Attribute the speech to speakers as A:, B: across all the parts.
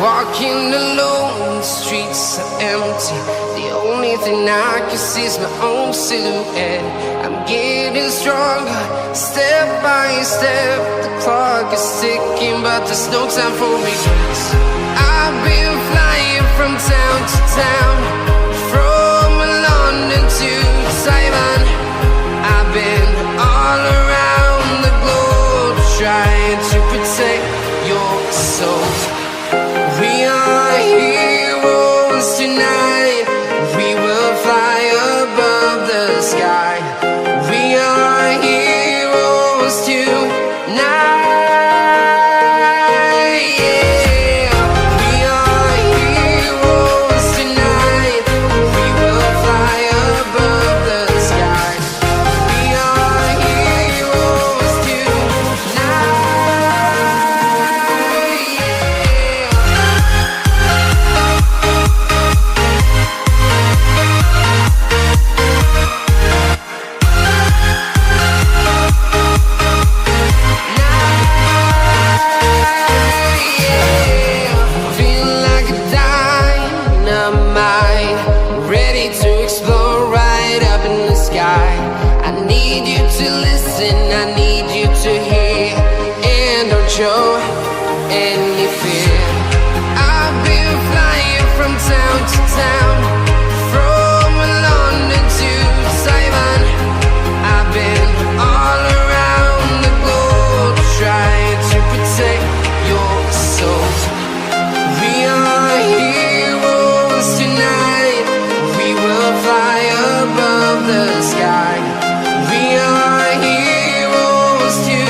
A: Walking alone, the streets are empty. The only thing I can see is my own silhouette. I'm getting stronger, step by step. The clock is ticking, but there's no time for regrets. I've been flying from town to town, from London to Taiwan. I've been all around the globe, trying to protect your soul. We are heroes tonight. We will fly above the sky. We are heroes tonight. Yeah. We are heroes tonight. We will fly above the sky. We are heroes tonight. I need you to hear and don't show any fear. I've been flying from town to town, from London to Taiwan. I've been all around the globe, trying to protect your soul. We are heroes tonight. We will fly above the sky. We are heroes tonight,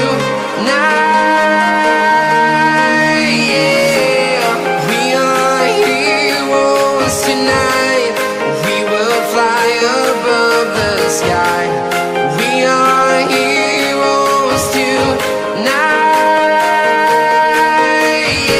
A: yeah. We are heroes tonight. We will fly above the sky. We are heroes tonight, yeah.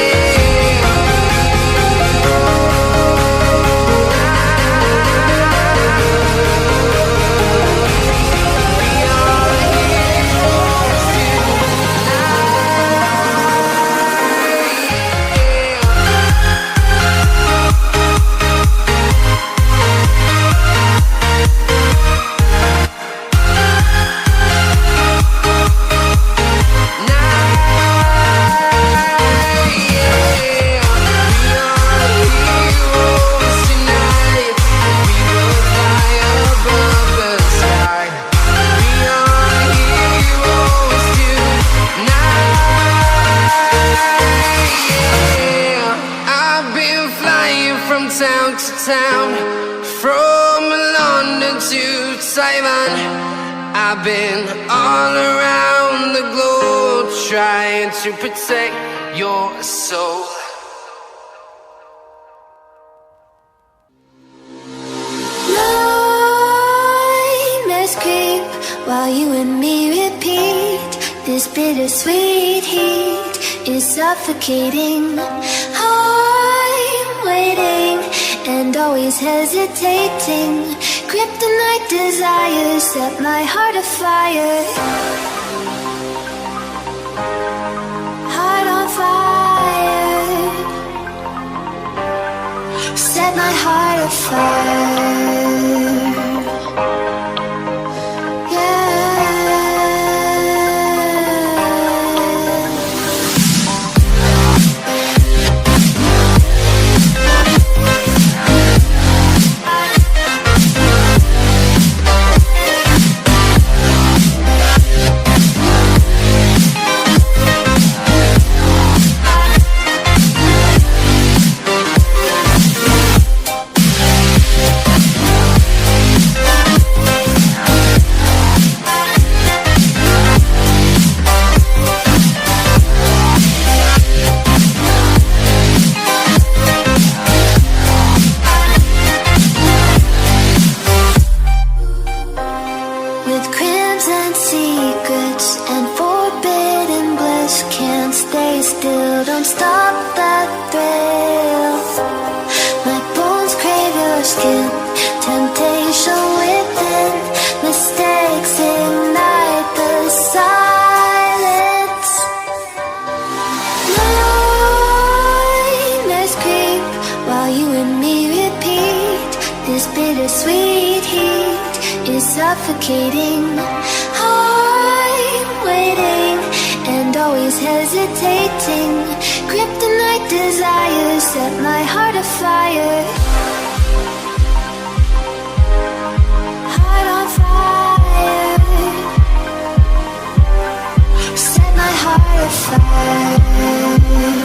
A: Town to town, from London to Taiwan. I've been all around the globe, trying to protect your soul.
B: Nightmares creep while you and me repeat. This bittersweet heat is suffocating. I'm waiting and always hesitating. Kryptonite desires set my heart afire. Heart on fire. Set my heart afire. bittersweet heat is suffocating. I'm waiting and always hesitating. Kryptonite desires set my heart afire. Heart on fire. Set my heart afire.